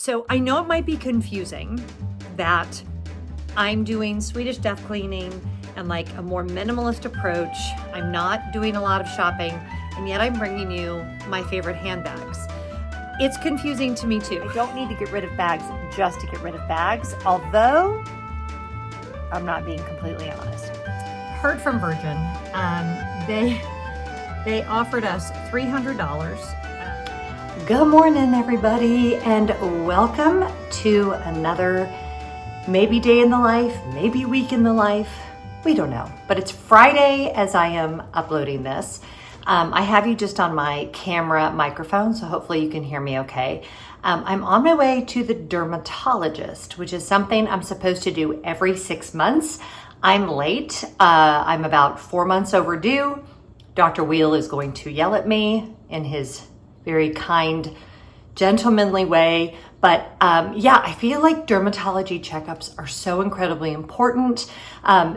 So I know it might be confusing that I'm doing Swedish Death Cleaning and like a more minimalist approach. I'm not doing a lot of shopping, and yet I'm bringing you my favorite handbags. It's confusing to me too. I don't need to get rid of bags just to get rid of bags, although I'm not being completely honest. Heard from Virgin. They offered us $300. Good morning, everybody, and welcome to another maybe day in the life, maybe week in the life. We don't know, but it's Friday as I am uploading this. I have you just on my camera microphone, so hopefully you can hear me okay. I'm on my way to the dermatologist, which is something I'm supposed to do every 6 months. I'm late. I'm about 4 months overdue. Dr. Wheel is going to yell at me in his very kind, gentlemanly way. But yeah, I feel like dermatology checkups are so incredibly important.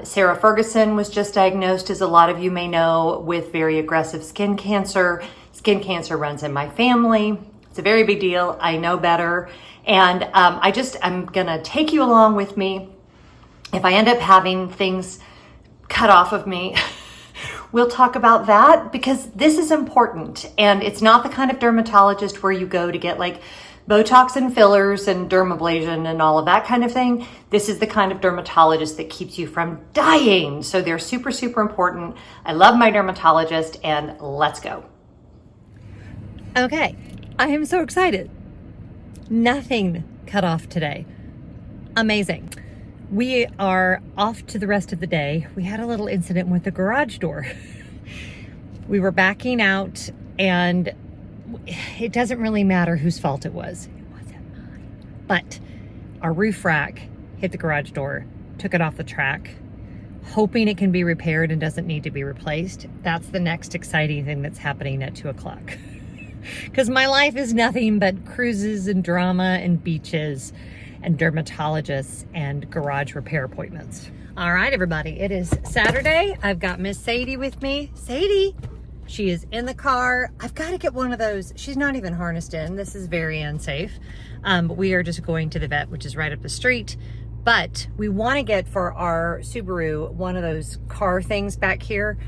Sarah Ferguson was just diagnosed, as a lot of you may know, with very aggressive skin cancer. Skin cancer runs in my family. It's a very big deal. I know better. And I'm gonna take you along with me. If I end up having things cut off of me, we'll talk about that, because this is important. And it's not the kind of dermatologist where you go to get like Botox and fillers and dermablation and all of that kind of thing. This is the kind of dermatologist that keeps you from dying. So they're super, super important. I love my dermatologist, and let's go. Okay, I am so excited. Nothing cut off today. Amazing. We are off to the rest of the day. We had a little incident with the garage door. We were backing out, and it doesn't really matter whose fault it was. It wasn't mine. But our roof rack hit the garage door, took it off the track, hoping it can be repaired and doesn't need to be replaced. That's the next exciting thing that's happening at 2 o'clock. Because my life is nothing but cruises and drama and beaches and dermatologists and garage repair appointments. All right, everybody, it is Saturday. I've got Miss Sadie with me. Sadie, she is in the car. I've got to get one of those. She's not even harnessed in. This is very unsafe. But we are just going to the vet, which is right up the street. But we want to get for our Subaru one of those car things back here,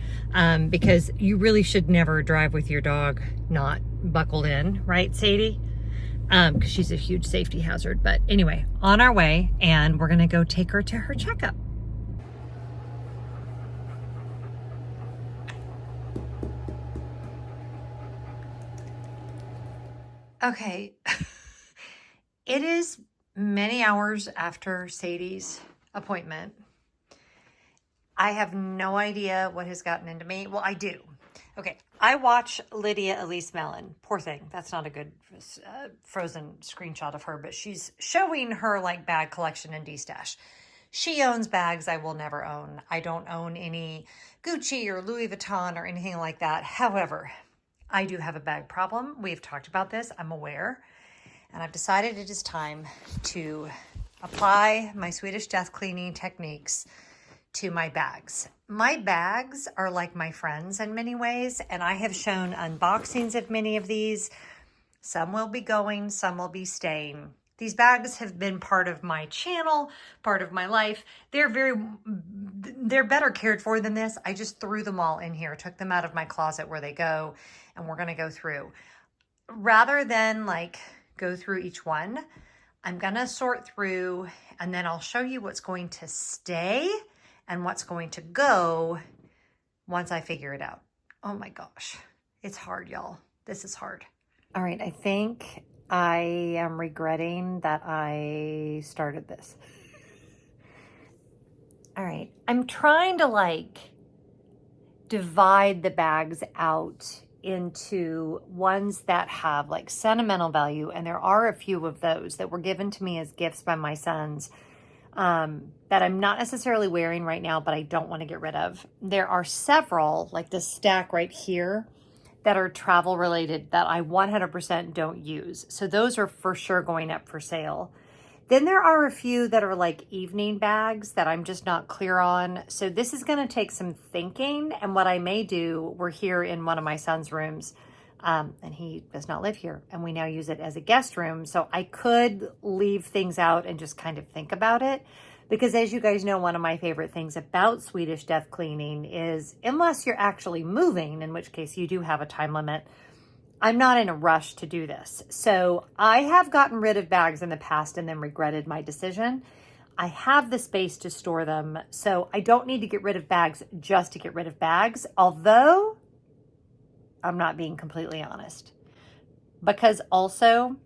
because you really should never drive with your dog not buckled in, right, Sadie? Because she's a huge safety hazard. But anyway, on our way, and we're gonna go take her to her checkup. Okay, it is many hours after Sadie's appointment. I have no idea what has gotten into me. Well, I do. Okay, I watch Lydia Elise Mellon. Poor thing. That's not a good frozen screenshot of her, but she's showing her like bag collection and de-stash. She owns bags I will never own. I don't own any Gucci or Louis Vuitton or anything like that. However, I do have a bag problem. We've talked about this. I'm aware. And I've decided it is time to apply my Swedish Death Cleaning techniques to my bags. My bags are like my friends in many ways, and I have shown unboxings of many of these. Some will be going, some will be staying. These bags have been part of my channel, part of my life. They're better cared for than this. I just threw them all in here, took them out of my closet where they go, and we're gonna go through. Rather than like go through each one, I'm gonna sort through, and then I'll show you what's going to stay and what's going to go once I figure it out. Oh my gosh, it's hard, y'all. This is hard. All right, I think I am regretting that I started this. All right, I'm trying to like divide the bags out into ones that have like sentimental value, and there are a few of those that were given to me as gifts by my sons, that I'm not necessarily wearing right now, but I don't want to get rid of. There are several, like this stack right here, that are travel related that I 100% don't use. So those are for sure going up for sale. Then there are a few that are like evening bags that I'm just not clear on. So this is going to take some thinking. And what I may do, we're here in one of my son's rooms, and he does not live here. And we now use it as a guest room. So I could leave things out and just kind of think about it. Because as you guys know, one of my favorite things about Swedish Death Cleaning is, unless you're actually moving, in which case you do have a time limit, I'm not in a rush to do this. So I have gotten rid of bags in the past and then regretted my decision. I have the space to store them, so I don't need to get rid of bags just to get rid of bags, although I'm not being completely honest. Because also,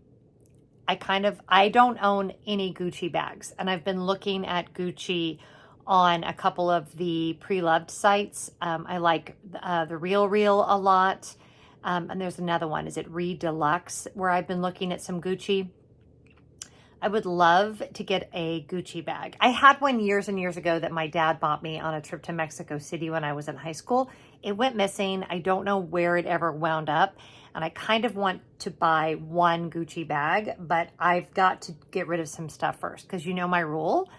I don't own any Gucci bags, and I've been looking at Gucci on a couple of the pre-loved sites. I like the Real a lot, and there's another one, is it Re Deluxe, where I've been looking at some Gucci. I would love to get a Gucci bag. I had one years and years ago that my dad bought me on a trip to Mexico City when I was in high school. It went missing. I don't know where it ever wound up. And I kind of want to buy one Gucci bag, but I've got to get rid of some stuff first. Because you know my rule,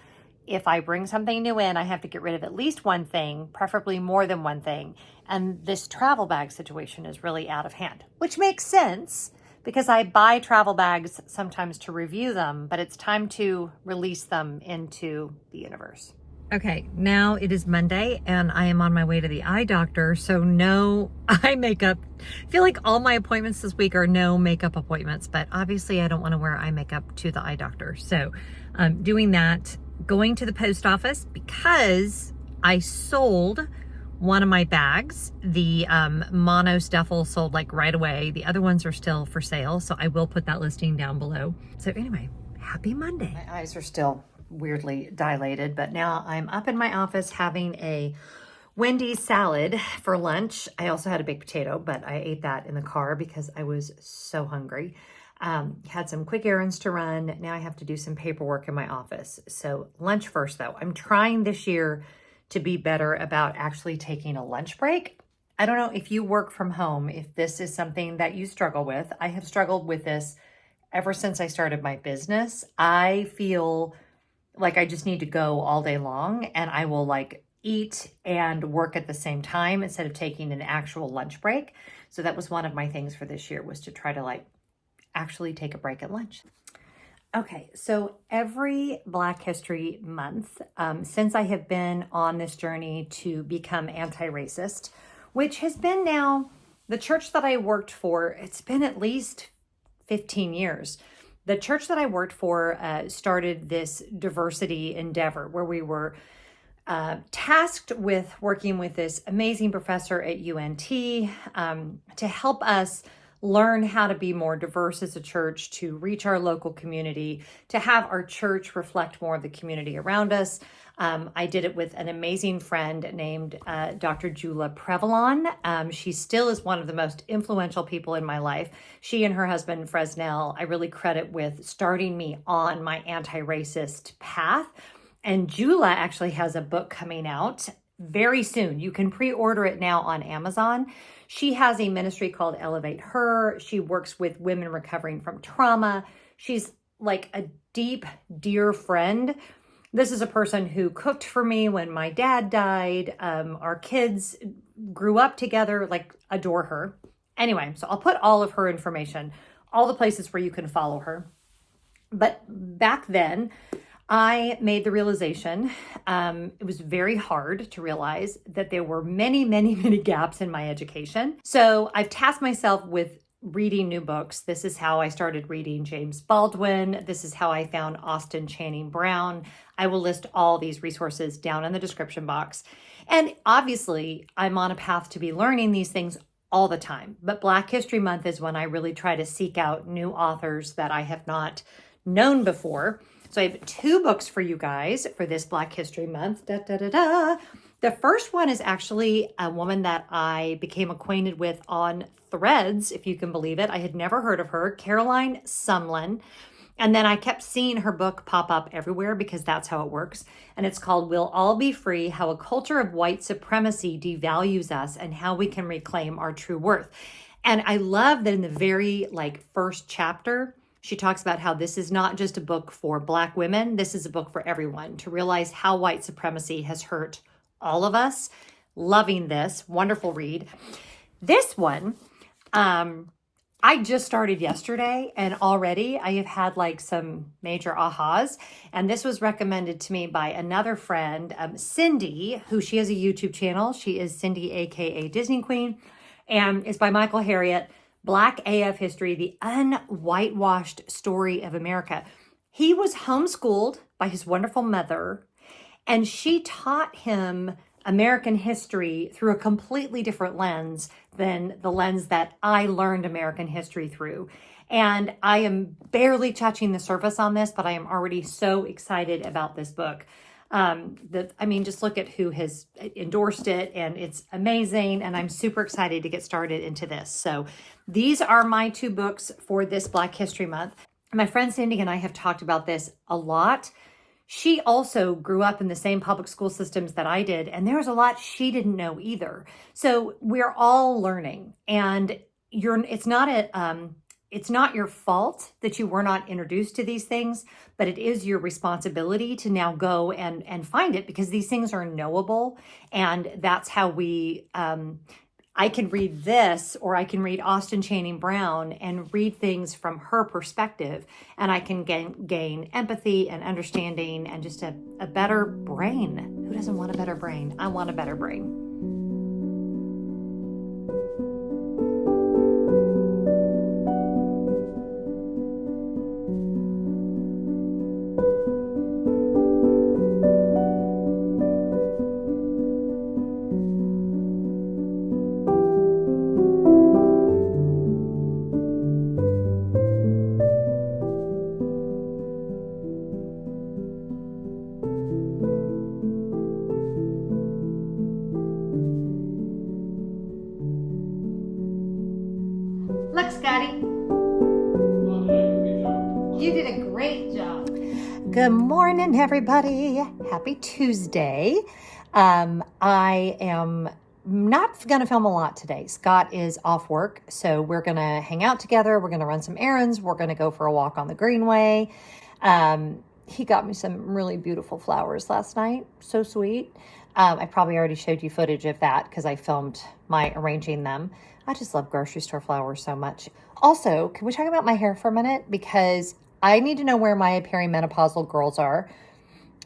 if I bring something new in, I have to get rid of at least one thing, preferably more than one thing. And this travel bag situation is really out of hand, which makes sense, because I buy travel bags sometimes to review them, but it's time to release them into the universe. Okay, now it is Monday and I am on my way to the eye doctor, so no eye makeup. I feel like all my appointments this week are no makeup appointments, but obviously I don't want to wear eye makeup to the eye doctor. So I'm doing that, going to the post office because I sold one of my bags. The mono duffel sold like right away. The other ones are still for sale, so I will put that listing down below. So anyway, happy Monday. My eyes are still weirdly dilated, but now I'm up in my office having a Wendy's salad for lunch. I also had a baked potato, but I ate that in the car because I was so hungry. Had some quick errands to run. Now I have to do some paperwork in my office. So lunch first though. I'm trying this year to be better about actually taking a lunch break. I don't know if you work from home, if this is something that you struggle with. I have struggled with this ever since I started my business. I feel like I just need to go all day long, and I will like eat and work at the same time instead of taking an actual lunch break. So that was one of my things for this year, was to try to like actually take a break at lunch. Okay, so every Black History Month, since I have been on this journey to become anti-racist, which has been now, the church that I worked for, it's been at least 15 years. The church that I worked for started this diversity endeavor where we were tasked with working with this amazing professor at UNT to help us learn how to be more diverse as a church, to reach our local community, to have our church reflect more of the community around us. I did it with an amazing friend named Dr. Jula Prevalon. She still is one of the most influential people in my life. She and her husband, Fresnel, I really credit with starting me on my anti-racist path. And Jula actually has a book coming out very soon. You can pre-order it now on Amazon. She has a ministry called Elevate Her. She works with women recovering from trauma. She's like a deep, dear friend. This is a person who cooked for me when my dad died. Our kids grew up together, like adore her. Anyway, so I'll put all of her information, all the places where you can follow her. But back then, I made the realization, it was very hard to realize that there were many, many, many gaps in my education. So I've tasked myself with reading new books. This is how I started reading James Baldwin. This is how I found Austin Channing Brown. I will list all these resources down in the description box. And obviously, I'm on a path to be learning these things all the time. But Black History Month is when I really try to seek out new authors that I have not known before. So I have 2 books for you guys for this Black History Month. The first one is actually a woman that I became acquainted with on Threads, if you can believe it. I had never heard of her, Caroline Sumlin. And then I kept seeing her book pop up everywhere because that's how it works. And it's called We'll All Be Free, How a Culture of White Supremacy Devalues Us and How We Can Reclaim Our True Worth. And I love that in the very first chapter, she talks about how this is not just a book for Black women. This is a book for everyone to realize how white supremacy has hurt all of us. Loving this. Wonderful read. This one, I just started yesterday and already I have had like some major ahas. And this was recommended to me by another friend, Cindy, who she has a YouTube channel. She is Cindy, AKA Disney Queen, and it's by Michael Harriot, Black AF History, the Unwhitewashed Story of America. He was homeschooled by his wonderful mother, and she taught him American history through a completely different lens than the lens that I learned American history through. And I am barely touching the surface on this, but I am already so excited about this book. Just look at who has endorsed it, and it's amazing. And I'm super excited to get started into this. So these are my two books for this Black History Month. My friend Cindy and I have talked about this a lot. She also grew up in the same public school systems that I did, and there was a lot she didn't know either. So we're all learning, and it's not your fault that you were not introduced to these things, but it is your responsibility to now go and find it, because these things are knowable, and that's how I can read this, or I can read Austen Channing Brown and read things from her perspective, and I can gain empathy and understanding and just a better brain. Who doesn't want a better brain? I want a better brain. Look, Scotty. You did a great job. Good morning, everybody. Happy Tuesday. I am not going to film a lot today. Scott is off work, so we're going to hang out together. We're going to run some errands. We're going to go for a walk on the Greenway. He got me some really beautiful flowers last night. So sweet. I probably already showed you footage of that because I filmed my arranging them. I just love grocery store flowers so much. Also, can we talk about my hair for a minute? Because I need to know where my perimenopausal girls are.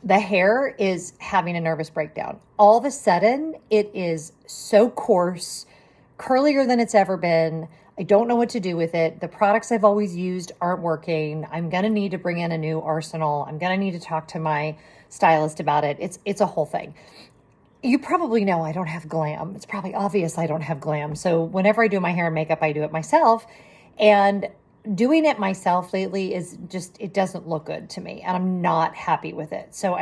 The hair is having a nervous breakdown. All of a sudden, it is so coarse, curlier than it's ever been. I don't know what to do with it. The products I've always used aren't working. I'm going to need to bring in a new arsenal. I'm going to need to talk to my stylist about it. It's a whole thing. You probably know I don't have glam. It's probably obvious I don't have glam. So whenever I do my hair and makeup, I do it myself. And doing it myself lately is just, it doesn't look good to me. And I'm not happy with it. So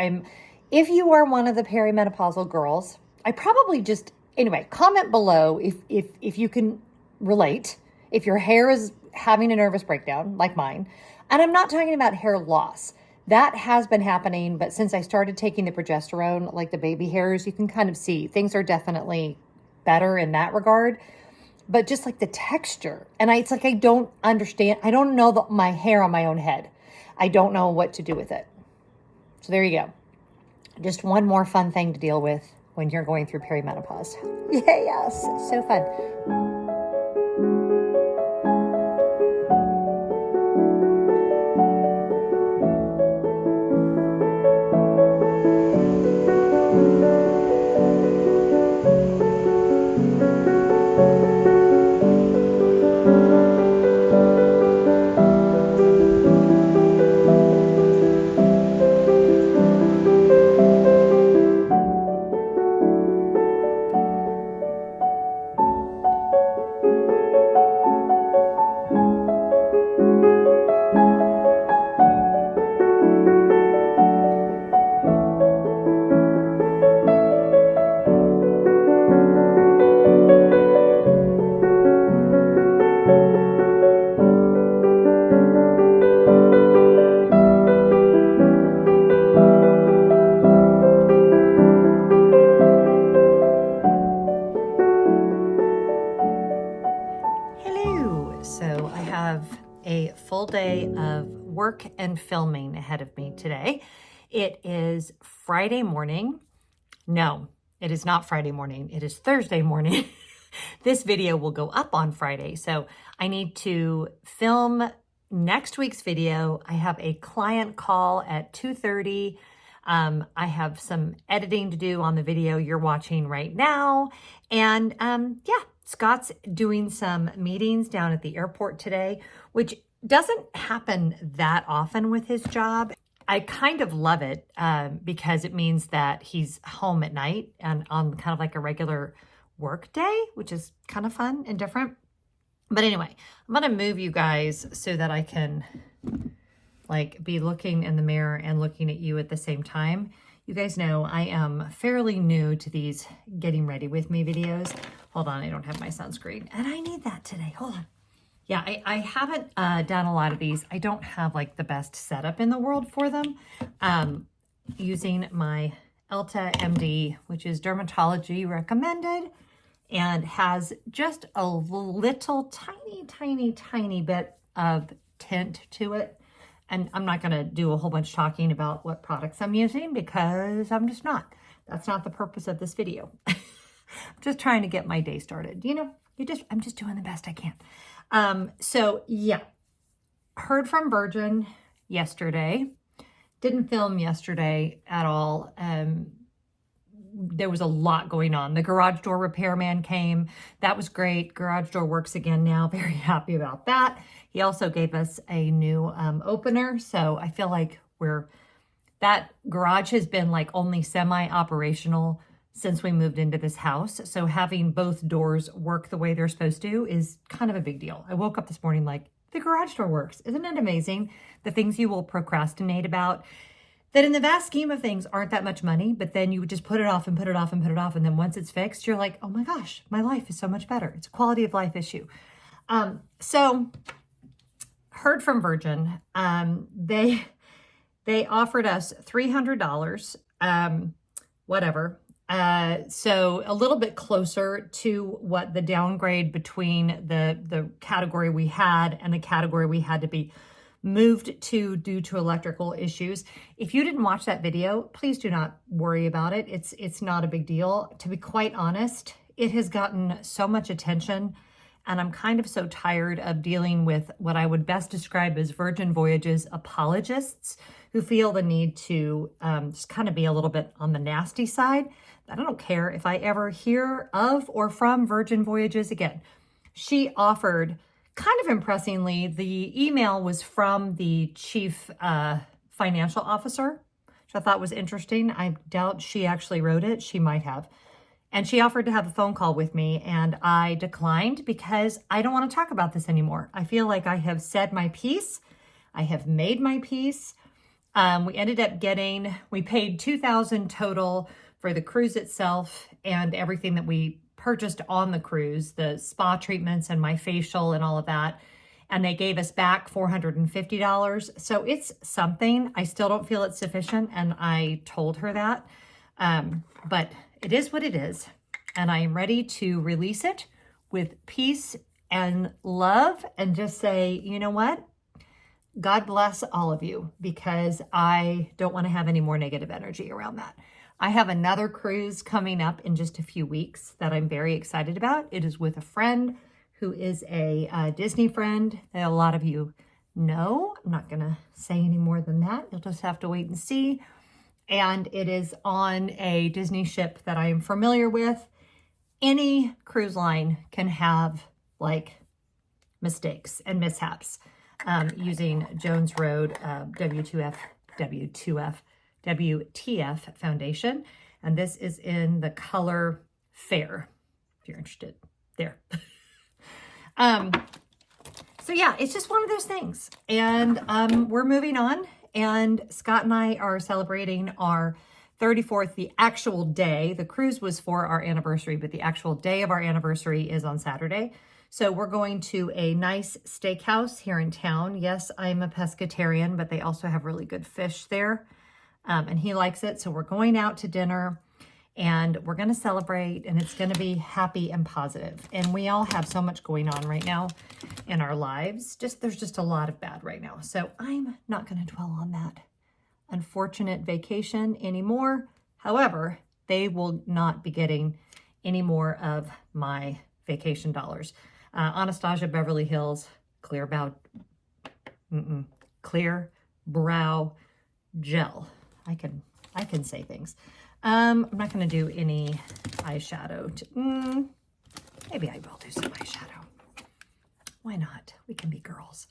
if you are one of the perimenopausal girls, I probably comment below if you can relate, if your hair is having a nervous breakdown like mine. And I'm not talking about hair loss. That has been happening, but since I started taking the progesterone, like the baby hairs, you can kind of see things are definitely better in that regard. But just like the texture, and it's like I don't understand. I don't know my hair on my own head. I don't know what to do with it. So there you go. Just one more fun thing to deal with when you're going through perimenopause. Yes, so fun. Full day of work and filming ahead of me today. It is Friday morning. No, it is not Friday morning. It is Thursday morning. this video will go up on Friday. So I need to film next week's video. I have a client call at 2:30. I have some editing to do on the video you're watching right now. And yeah, Scott's doing some meetings down at the airport today, which doesn't happen that often with his job. I kind of love it because it means that he's home at night and on kind of like a regular work day, which is kind of fun and different. But anyway, I'm going to move you guys so that I can like be looking in the mirror and looking at you at the same time. You guys know I am fairly new to these getting ready with me videos. Hold on, I don't have my sunscreen and I need that today. Hold on. Yeah, I haven't done a lot of these. I don't have like the best setup in the world for them. Using my Elta MD, which is dermatology recommended and has just a little tiny bit of tint to it. And I'm not going to do a whole bunch talking about what products I'm using because I'm just not. That's not the purpose of this video. I'm just trying to get my day started. You know, I'm just doing the best I can. So yeah, heard from Virgin yesterday. Didn't film yesterday at all. There was a lot going on. The garage door repairman came. That was great. Garage door works again now. Very happy about that. He also gave us a new opener. So I feel like that garage has been like only semi-operational since we moved into this house. So having both doors work the way they're supposed to is kind of a big deal. I woke up this morning like, the garage door works. Isn't it amazing? The things you will procrastinate about that in the vast scheme of things aren't that much money, but then you would just put it off and put it off and put it off. And then once it's fixed, you're like, oh my gosh, my life is so much better. It's a quality of life issue. So heard from Virgin. They offered us $300, whatever. So a little bit closer to what the downgrade between the category we had and the category we had to be moved to due to electrical issues. If you didn't watch that video, please do not worry about it. It's not a big deal. To be quite honest, it has gotten so much attention and I'm kind of so tired of dealing with what I would best describe as Virgin Voyages apologists who feel the need to just kind of be a little bit on the nasty side. I don't care if I ever hear of or from Virgin Voyages again. She offered, kind of impressively, the email was from the chief financial officer, which I thought was interesting. I doubt she actually wrote it. She might have. And she offered to have a phone call with me and I declined because I don't want to talk about this anymore. I feel like I have said my piece. I have made my peace. We ended up we paid $2,000 total for the cruise itself and everything that we purchased on the cruise, the spa treatments and my facial and all of that. And they gave us back $450. So it's something. I still don't feel it's sufficient. And I told her that. But it is what it is. And I am ready to release it with peace and love and just say, you know what? God bless all of you because I don't want to have any more negative energy around that. I have another cruise coming up in just a few weeks that I'm very excited about. It is with a friend who is a Disney friend that a lot of you know. I'm not going to say any more than that. You'll just have to wait and see. And it is on a Disney ship that I am familiar with. Any cruise line can have like mistakes and mishaps using Jones Road WTF foundation. And this is in the color Fair, if you're interested there. So yeah, it's just one of those things. And we're moving on. And Scott and I are celebrating our 34th, the actual day. The cruise was for our anniversary, but the actual day of our anniversary is on Saturday. So we're going to a nice steakhouse here in town. Yes, I'm a pescatarian, but they also have really good fish there. And he likes it. So we're going out to dinner and we're going to celebrate and it's going to be happy and positive. And we all have so much going on right now in our lives. There's just a lot of bad right now. So I'm not going to dwell on that unfortunate vacation anymore. However, they will not be getting any more of my vacation dollars. Anastasia Beverly Hills clear brow gel. I can say things. I'm not going to do any eyeshadow. Maybe I will do some eyeshadow. Why not? We can be girls.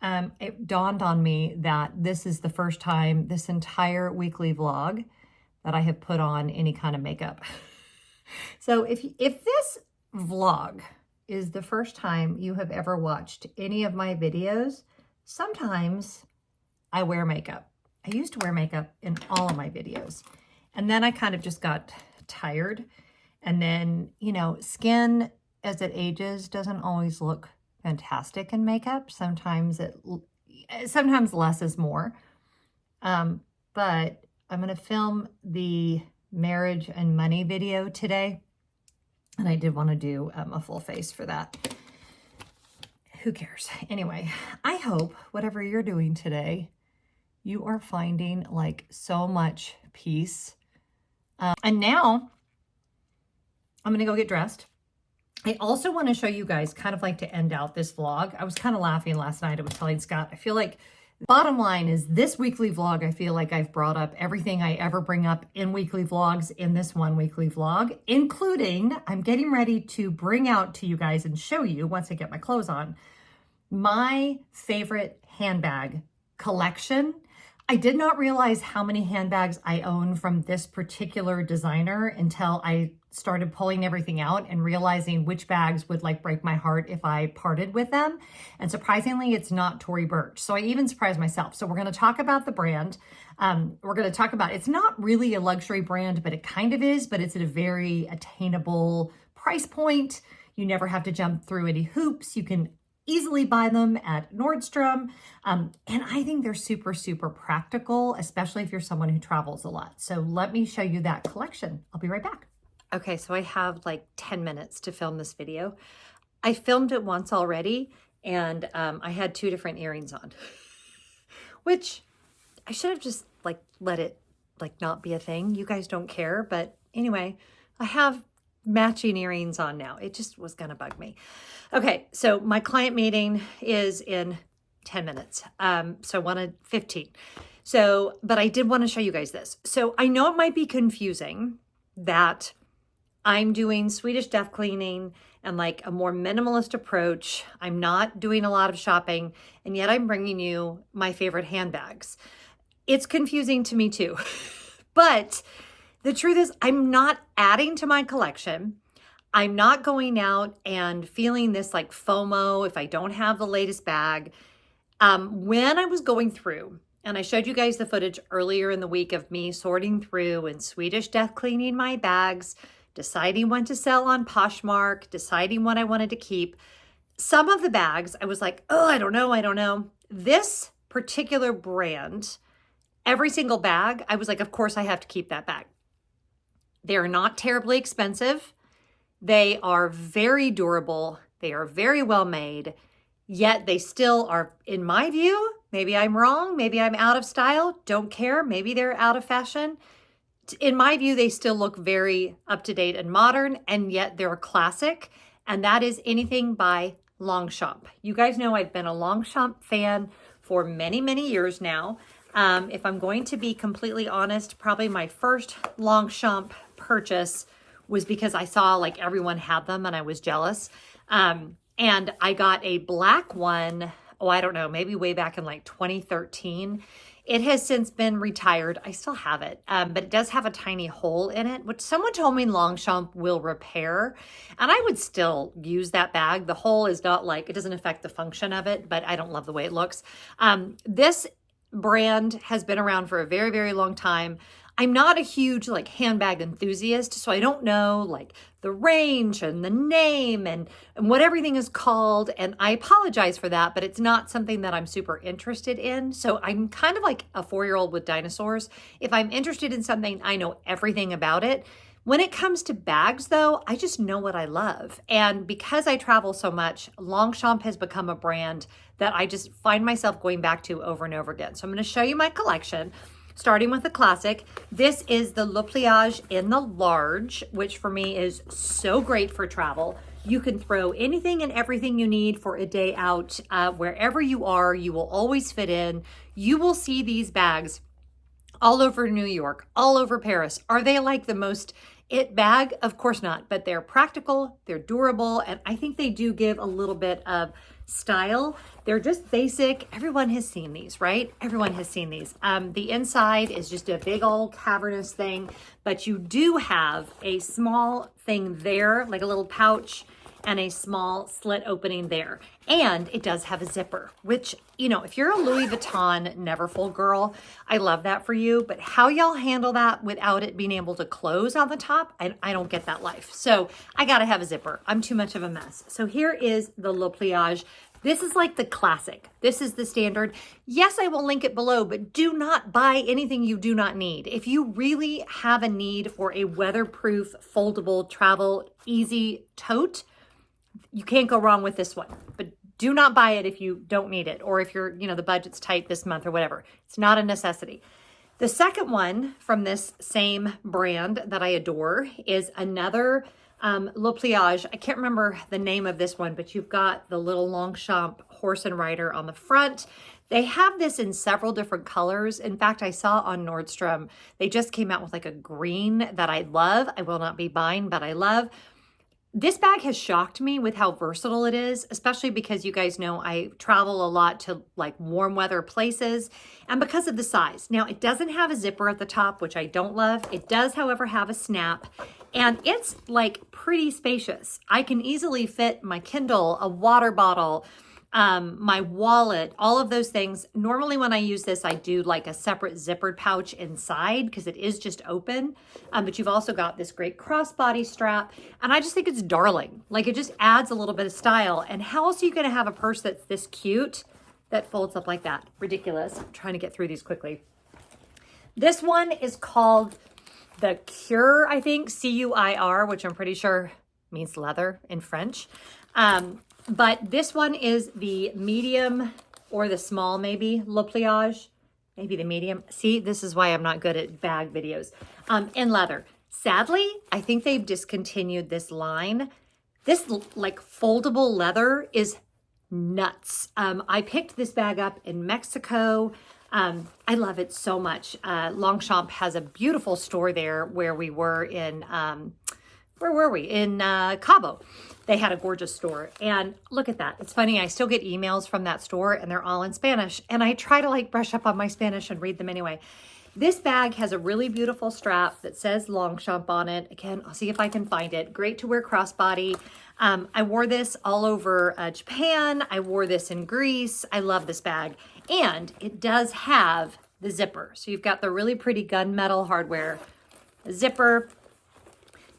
It dawned on me that this is the first time this entire weekly vlog that I have put on any kind of makeup. So if this vlog is the first time you have ever watched any of my videos, sometimes I wear makeup. I used to wear makeup in all of my videos. And then I kind of just got tired. And then, you know, skin as it ages doesn't always look fantastic in makeup. Sometimes less is more. But I'm going to film the marriage and money video today. And I did want to do a full face for that. Who cares? Anyway, I hope whatever you're doing today, you are finding like so much peace. And now I'm going to go get dressed. I also want to show you guys, kind of like to end out this vlog. I was kind of laughing last night. I was telling Scott, I feel like bottom line is this weekly vlog, I feel like I've brought up everything I ever bring up in weekly vlogs in this one weekly vlog, including I'm getting ready to bring out to you guys and show you, once I get my clothes on, my favorite handbag collection. I did not realize how many handbags I own from this particular designer until I started pulling everything out and realizing which bags would like break my heart if I parted with them. And surprisingly, it's not Tory Burch. So I even surprised myself. So we're going to talk about the brand. We're going to talk about, it's not really a luxury brand, but it kind of is, but it's at a very attainable price point. You never have to jump through any hoops. You can easily buy them at Nordstrom. And I think they're super, super practical, especially if you're someone who travels a lot. So let me show you that collection. I'll be right back. Okay, so I have like 10 minutes to film this video. I filmed it once already, and I had 2 different earrings on, which I should have just like let it like not be a thing. You guys don't care, but anyway, I have matching earrings on now. It just was gonna bug me. Okay, so my client meeting is in 10 minutes. So I wanted 15. So, but I did want to show you guys this. So I know it might be confusing that I'm doing Swedish Death Cleaning and like a more minimalist approach. I'm not doing a lot of shopping, and yet I'm bringing you my favorite handbags. It's confusing to me too. But the truth is, I'm not adding to my collection. I'm not going out and feeling this like FOMO if I don't have the latest bag. When I was going through, and I showed you guys the footage earlier in the week of me sorting through and Swedish Death Cleaning my bags, deciding when to sell on Poshmark, deciding what I wanted to keep. Some of the bags, I was like, oh, I don't know. This particular brand, every single bag, I was like, of course I have to keep that bag. They're not terribly expensive. They are very durable. They are very well made, yet they still are, in my view, maybe I'm wrong, maybe I'm out of style, don't care, maybe they're out of fashion. In my view, they still look very up-to-date and modern, and yet they're a classic, and that is anything by Longchamp. You guys know I've been a Longchamp fan for many, many years now. If I'm going to be completely honest, probably my first Longchamp purchase was because I saw like everyone had them and I was jealous. And I got a black one, I don't know, maybe way back in like 2013. It has since been retired. I still have it, but it does have a tiny hole in it, which someone told me Longchamp will repair. And I would still use that bag. The hole is not like, it doesn't affect the function of it, but I don't love the way it looks. This brand has been around for a very, very long time. I'm not a huge like handbag enthusiast, so I don't know like the range and the name and what everything is called. And I apologize for that, but it's not something that I'm super interested in. So I'm kind of like a 4-year-old with dinosaurs. If I'm interested in something, I know everything about it. When it comes to bags though, I just know what I love. And because I travel so much, Longchamp has become a brand that I just find myself going back to over and over again. So I'm going to show you my collection. Starting with the classic, this is the Le Pliage in the large, which for me is so great for travel. You can throw anything and everything you need for a day out. Wherever you are, you will always fit in. You will see these bags all over New York, all over Paris. Are they like the most it bag? Of course not, but they're practical, they're durable, and I think they do give a little bit of style. They're just basic. Everyone has seen these, right? Everyone has seen these. The inside is just a big old cavernous thing, but you do have a small thing there, like a little pouch, and a small slit opening there. And it does have a zipper, which, you know, if you're a Louis Vuitton Neverfull girl, I love that for you. But how y'all handle that without it being able to close on the top, I don't get that life. So I gotta have a zipper. I'm too much of a mess. So here is the Le Pliage. This is like the classic. This is the standard. Yes, I will link it below, but do not buy anything you do not need. If you really have a need for a weatherproof, foldable, travel, easy tote, you can't go wrong with this one. But do not buy it if you don't need it, or if you're, you know, the budget's tight this month or whatever. It's not a necessity. The second one from this same brand that I adore is another Le Pliage. I can't remember the name of this one, but you've got the little Longchamp horse and rider on the front. They have this in several different colors. In fact, I saw on Nordstrom, they just came out with like a green that I love. I will not be buying, but I love. This bag has shocked me with how versatile it is, especially because you guys know I travel a lot to like warm weather places, and because of the size. Now, it doesn't have a zipper at the top, which I don't love. It does, however, have a snap, and it's like pretty spacious. I can easily fit my Kindle, a water bottle, my wallet, all of those things. Normally when I use this, I do like a separate zippered pouch inside because it is just open. But you've also got this great crossbody strap. And I just think it's darling. Like, it just adds a little bit of style. And how else are you going to have a purse that's this cute that folds up like that? Ridiculous. I'm trying to get through these quickly. This one is called the Cure, I think, C-U-I-R, which I'm pretty sure means leather in French. But this one is the medium or the small, maybe, Le Pliage. Maybe the medium. See, this is why I'm not good at bag videos. In leather. Sadly, I think they've discontinued this line. This, like, foldable leather is nuts. I picked this bag up in Mexico. I love it so much. Longchamp has a beautiful store there where we were in... where were we? In Cabo. They had a gorgeous store. And look at that. It's funny. I still get emails from that store and they're all in Spanish. And I try to like brush up on my Spanish and read them anyway. This bag has a really beautiful strap that says Longchamp on it. Again, I'll see if I can find it. Great to wear crossbody. I wore this all over Japan. I wore this in Greece. I love this bag. And it does have the zipper. So you've got the really pretty gunmetal hardware zipper.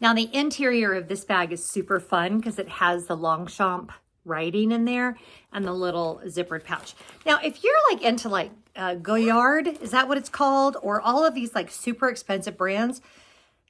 Now, the interior of this bag is super fun because it has the Longchamp writing in there and the little zippered pouch. Now, if you're like into like Goyard, is that what it's called? Or all of these like super expensive brands,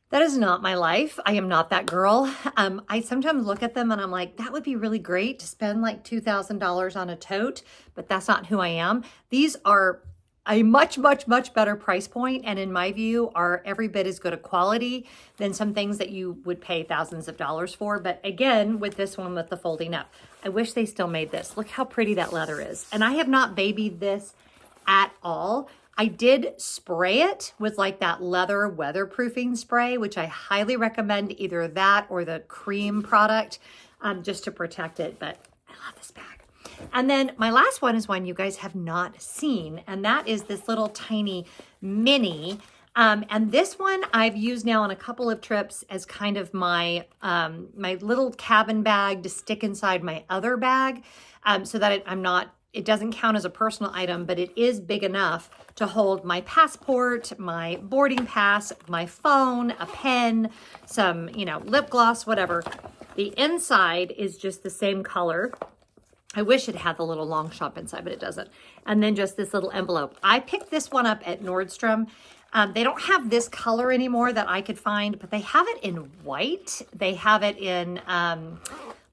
that is not my life. I am not that girl. I sometimes look at them and I'm like, that would be really great to spend like $2,000 on a tote, but that's not who I am. These are a much, much, much better price point, and in my view, are every bit as good a quality than some things that you would pay thousands of dollars for. But again, with this one with the folding up, I wish they still made this. Look how pretty that leather is. And I have not babied this at all. I did spray it with like that leather weatherproofing spray, which I highly recommend, either that or the cream product, just to protect it. But I love this bag. And then my last one is one you guys have not seen, and that is this little tiny mini. And this one I've used now on a couple of trips as kind of my my little cabin bag to stick inside my other bag, so that it doesn't count as a personal item, but it is big enough to hold my passport, my boarding pass, my phone, a pen, some, you know, lip gloss, whatever. The inside is just the same color. I wish it had the little Longchamp inside, but it doesn't. And then just this little envelope. I picked this one up at Nordstrom. They don't have this color anymore that I could find, but they have it in white. They have it in,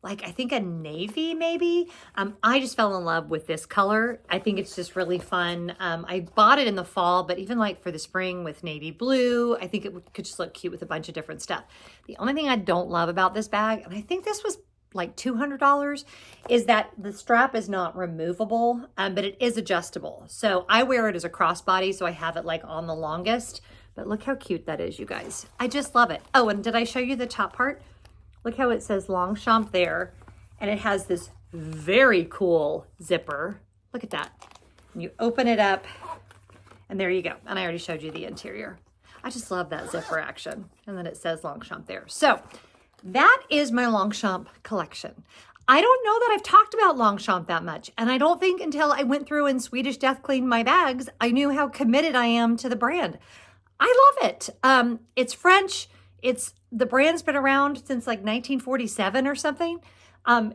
like, I think a navy maybe. I just fell in love with this color. I think it's just really fun. I bought it in the fall, but even like for the spring with navy blue, I think it could just look cute with a bunch of different stuff. The only thing I don't love about this bag, and I think this was like $200 is that the strap is not removable, but it is adjustable. So I wear it as a crossbody, so I have it like on the longest. But look how cute that is, you guys. I just love it. Oh, and did I show you the top part? Look how it says Longchamp there, and it has this very cool zipper. Look at that. And you open it up, and there you go. And I already showed you the interior. I just love that zipper action. And then it says Longchamp there. So that is my Longchamp collection. I don't know that I've talked about Longchamp that much. And I don't think until I went through and Swedish Death Cleaned my bags, I knew how committed I am to the brand. I love it. It's French. The brand's been around since like 1947 or something.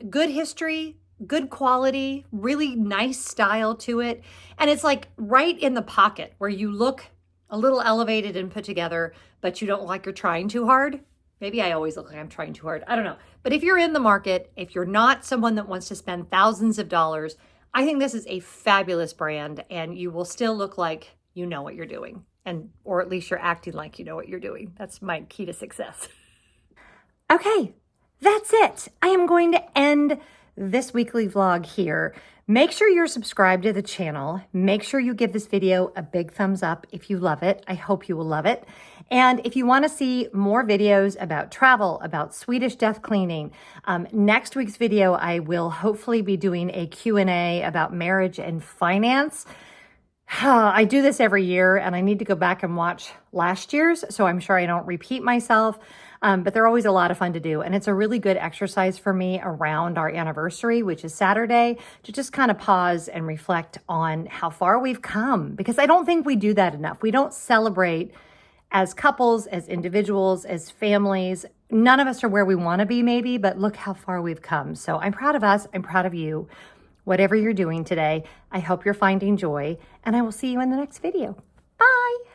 Good history, good quality, really nice style to it. And it's like right in the pocket where you look a little elevated and put together, but you don't look like you're trying too hard. Maybe I always look like I'm trying too hard. I don't know. But if you're in the market, if you're not someone that wants to spend thousands of dollars, I think this is a fabulous brand, and you will still look like you know what you're doing. Or at least you're acting like you know what you're doing. That's my key to success. Okay, that's it. I am going to end this weekly vlog here. Make sure you're subscribed to the channel. Make sure you give this video a big thumbs up if you love it. I hope you will love it. And if you want to see more videos about travel, about Swedish Death Cleaning, next week's video, I will hopefully be doing a Q&A about marriage and finance. I do this every year, and I need to go back and watch last year's, so I'm sure I don't repeat myself, but they're always a lot of fun to do, and it's a really good exercise for me around our anniversary, which is Saturday, to just kind of pause and reflect on how far we've come, because I don't think we do that enough. We don't celebrate as couples, as individuals, as families. None of us are where we want to be, maybe, but look how far we've come. So I'm proud of us. I'm proud of you. Whatever you're doing today, I hope you're finding joy, and I will see you in the next video. Bye.